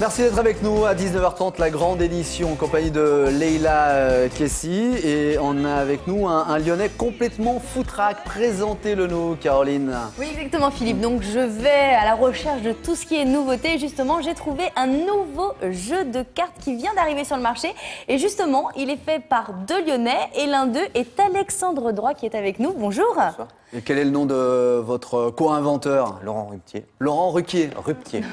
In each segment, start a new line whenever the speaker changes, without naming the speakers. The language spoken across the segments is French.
Merci d'être avec nous à 19h30, la grande édition en compagnie de Leïla Kessi. Et on a avec nous un Lyonnais complètement foutraque. Présentez-le-nous, Caroline.
Oui, exactement, Philippe. Donc, je vais à la recherche de tout ce qui est nouveauté. Justement, j'ai trouvé un nouveau jeu de cartes qui vient d'arriver sur le marché. Et justement, il est fait par deux Lyonnais. Et l'un d'eux est Alexandre Droit qui est avec nous. Bonjour.
Bonsoir.
Et quel est le nom de votre co-inventeur?
Laurent Ruptier.
Laurent Ruquier.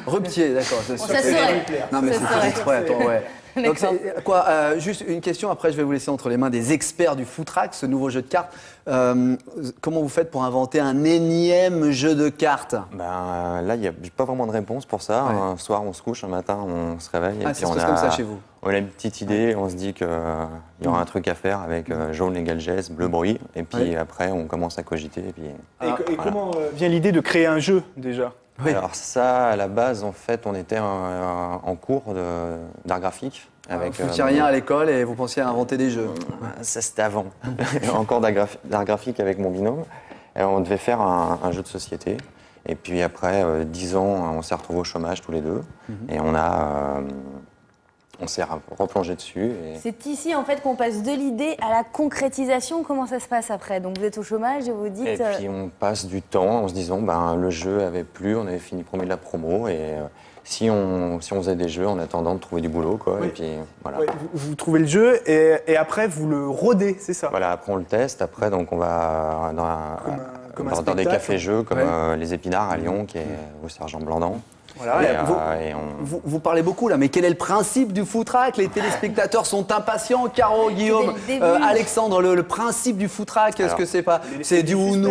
Ruptier,
d'accord.
Bon, ça serait.
Non, mais
Ça
c'est
serait.
exprès, attends, ouais. Donc,
D'accord.
juste une question, après je vais vous laisser entre les mains des experts du footrack, ce nouveau jeu de cartes. Comment vous faites pour inventer un énième jeu de cartes?
Là, il n'y a pas vraiment de réponse pour ça.
Ouais.
Un soir, on se couche, un matin, on se réveille.
Ah,
et
ça
puis
se
on
passe comme ça chez vous?
On a une petite idée, on se dit qu'il y aura un truc à faire avec jaune égale geste, bleu bruit. Et puis après, on commence à cogiter. Et puis,
Et comment vient l'idée de créer un jeu déjà?
Oui.
Alors ça, à la base, en fait, on était en cours d'art graphique.
Vous ne foutiez rien à l'école et vous pensiez à inventer des jeux?
Ça, c'était avant. En cours d'art graphique avec mon binôme. Et on devait faire un jeu de société. Et puis après 10 ans, on s'est retrouvés au chômage tous les deux. Et on s'est replongé dessus. Et...
C'est ici, en fait, qu'on passe de l'idée à la concrétisation. Comment ça se passe après? Donc, vous êtes au chômage et vous dites...
Et puis on passe du temps en se disant, le jeu avait plu, on avait fini premier de la promo. Et si on faisait des jeux en attendant de trouver du boulot, quoi.
Oui.
Et puis voilà.
Ouais, vous trouvez le jeu et après vous le rodez, c'est ça?
Voilà, après on le teste. Après, donc on va
Comme un
dans des
spectacle.
cafés-jeux comme
Ouais.
les Épinards à Lyon, qui est au Sergent Blandan.
Voilà,
Et
vous parlez beaucoup là, mais quel est le principe du footrack? Les téléspectateurs sont impatients. Caro, Guillaume,
Dès le début.
Alexandre, le principe du footrack, est-ce
Alors,
que c'est pas... C'est du Uno,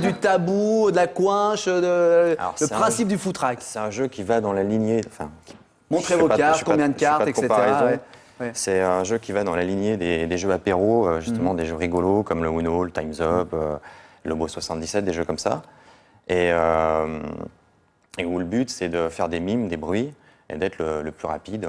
du tabou, de la coinche, le
c'est
principe du footrack?
C'est un jeu qui va dans la lignée.
Montrez
je
vos
fais pas-
cartes,
je fais pas-
combien de
je fais pas
cartes,
de
etc.
comparaison.
ouais. Ouais.
C'est un jeu qui va dans la lignée des jeux apéro, justement des jeux rigolos comme le Uno, le Time's Up, le Lobo 77, des jeux comme ça. Et où le but, c'est de faire des mimes, des bruits, et d'être le plus rapide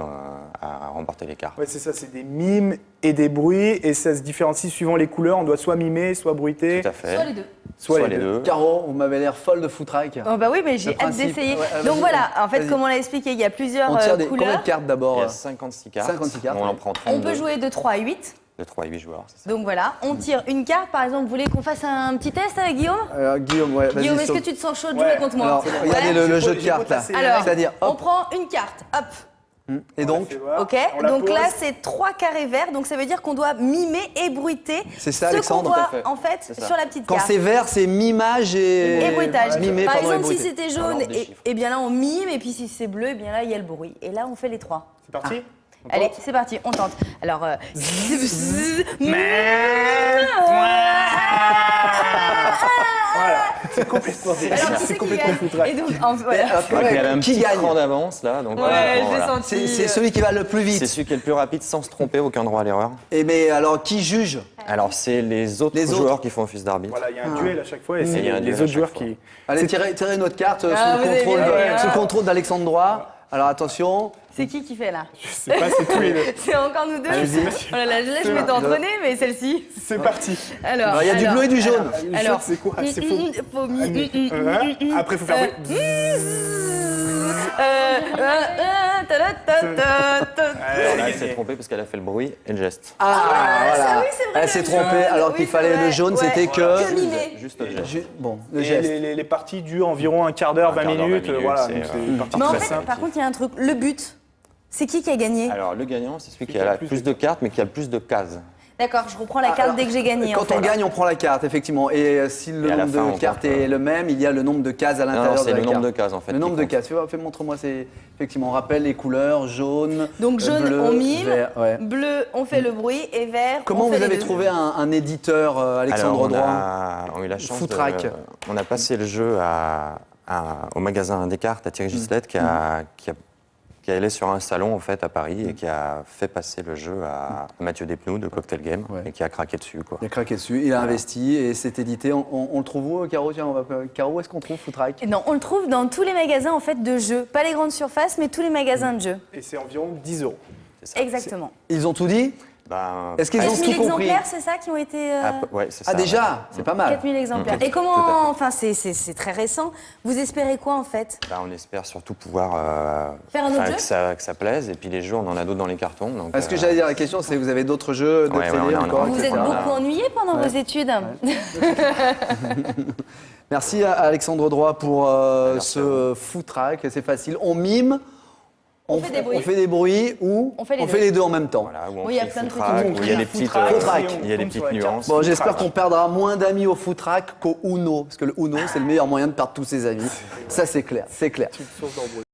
à remporter les cartes.
Ouais, c'est ça, c'est des mimes et des bruits et ça se différencie suivant les couleurs. On doit soit mimer, soit bruiter.
Tout à fait.
Soit les deux.
Soit les deux.
Caro, vous m'avez l'air folle de footrack.
Oh, bah oui, mais j'ai
Le
hâte
principe.
d'essayer.
Ouais,
Donc
vas-y,
voilà, en fait,
vas-y.
comme on l'a expliqué, il y a plusieurs
On tire combien
couleurs.
de cartes
Il y
d'abord?
a 56 cartes.
56 cartes,
On en
ouais.
prend 32.
On peut jouer de 3 à 8.
De 3 à 8 joueurs, c'est ça.
Donc voilà, on tire une carte. Par exemple, vous voulez qu'on fasse un petit test avec Guillaume?
Guillaume, ouais, vas-y.
Guillaume, est-ce
saute.
que tu te sens chaud de
Ouais.
jouer contre moi?
Alors, regardez
Ouais.
le jeu de
J'ai
cartes là.
potassé.
Alors,
C'est-à-dire,
on
hop,
prend une carte, hop.
et donc,
Ok,
On la
donc
pose.
là c'est 3 carrés verts, donc ça veut dire qu'on doit mimer et bruiter
C'est ça,
ce qu'on
Alexandre?
voit
Tout à fait.
en fait
C'est ça.
sur la petite
quand
carte.
c'est vert, c'est mimage
Et bruitage.
Mimé,
Par
pardon, et
exemple, si
bruité.
c'était
Alors,
jaune,
des chiffres.
et bien là on mime, et puis si c'est bleu, et bien là il y a le bruit. Et là on fait les 3.
C'est parti? On
Allez,
tente
c'est parti, on tente. Alors,
Voilà, c'est complètement
alors qui
c'est
c'est qui
complètement
gagne?
foutraque.
Et donc, voilà.
Ouais,
Il y a un
qui
petit
gagne?
cran d'avance là. Donc,
Ouais,
voilà.
j'ai senti.
C'est celui qui va le plus
C'est
vite.
celui qui est le plus rapide sans se tromper, aucun droit à l'erreur.
Et mais alors, qui juge?
Alors, c'est les autres
Les autres.
joueurs qui font office d'arbitre.
Voilà, il y a un duel à chaque fois et c'est
il y a un duel
les
à
autres
chaque
joueurs
fois.
qui.
Allez, tirez notre carte
Ah, vous avez bien fait,
sous
hein.
le contrôle d'Alexandre Droit. Alors attention.
C'est qui fait là?
Je sais pas, c'est tous les deux.
C'est encore nous deux?
Allez-y.
Oh là là, je m'étais entraînée, mais celle-ci.
C'est parti.
Alors, il y a du bleu et du jaune.
Le
Alors,
jaune, c'est quoi? C'est faux.
faut
Après, il faut faire.
Alors là, elle s'est trompée parce qu'elle a fait le bruit et le geste.
Ah, voilà.
oui, c'est vrai,
Elle s'est
le
trompée
jaune.
alors
Oui,
qu'il
c'est
fallait
vrai.
le jaune,
Ouais.
c'était que...
Que mimer.
Juste le geste.
Bon, le
Et
geste.
les parties durent environ un quart d'heure, 20
quart d'heure, 20
minutes.
minutes,
Voilà,
c'est,
donc c'est une partie
Mais en
très
fait,
simple.
par contre, il y a un truc. Le but, c'est qui a gagné?
Alors, le gagnant, c'est celui qui
qui a
a la
plus
plus
de
de cartes, mais qui a le plus de cases.
D'accord, je reprends la carte
Alors,
dès que j'ai gagné. en
Quand
fait.
on gagne, on prend la carte, effectivement. Et si le
Et à la
nombre
fin,
de
on
cartes
compte,
est le même, il y a le nombre de cases à
Non,
l'intérieur de
c'est
la
le nombre
carte.
de cases, en fait.
Le
qui
nombre de
compte.
cases. Montre-moi, c'est effectivement, on rappelle les couleurs, jaune,
Donc jaune,
bleu,
on mime,
vert, ouais.
bleu, on fait le bruit, et vert,
Comment
on fait
vous avez
les deux.
trouvé un éditeur, Alexandre
Alors,
Droit?
on a eu la chance
Footrack.
on a passé le jeu au magasin Descartes à Thierry Gislette qui est allé sur un salon en fait à Paris et qui a fait passer le jeu à Mathieu Despnous de Cocktail Game
Ouais.
et qui a craqué dessus quoi.
Il a craqué dessus, il a investi et c'est édité. On le trouve où, Caro? Tiens, Caro, où est-ce qu'on trouve Footrack?
Non, on le trouve dans tous les magasins en fait de jeux, pas les grandes surfaces, mais tous les magasins de jeux.
Et c'est environ 10 euros.
Exactement.
Ils ont tout dit?
Ben,
Est-ce qu'ils ont
4000
tout compris?
exemplaires, c'est ça qui ont été...
ouais, c'est ça.
Ah déjà, c'est pas mal.
4000 exemplaires. Et
Tout à
comment, enfin c'est très récent, vous espérez quoi en fait?
Ben, on espère surtout pouvoir
Faire un autre jeu
que ça plaise. Et puis les jeux, on en a d'autres dans les cartons. Donc,
Est-ce que j'allais dire la question, c'est vous avez d'autres jeux, d'autres
Ouais,
télé
on a
encore,
un
Vous vous êtes
etc.
beaucoup ennuyé pendant vos études?
Merci à Alexandre Droit pour
Merci
ce food track, c'est facile. On mime,
On fait des bruits.
on fait des bruits ou
On fait les deux.
les deux en même temps.
Voilà, où on
Oui, il y a
fait
plein de
food track,
petits
où il y a des
Food
petites,
track,
Food track.
il y a des
Comme
petites
sur la
nuances.
Bon, j'espère
track.
qu'on perdra moins d'amis au food track qu'au Uno, parce que le Uno, c'est le meilleur moyen de perdre tous ses amis. Ça, c'est clair, c'est clair.
Petite source d'embrouille.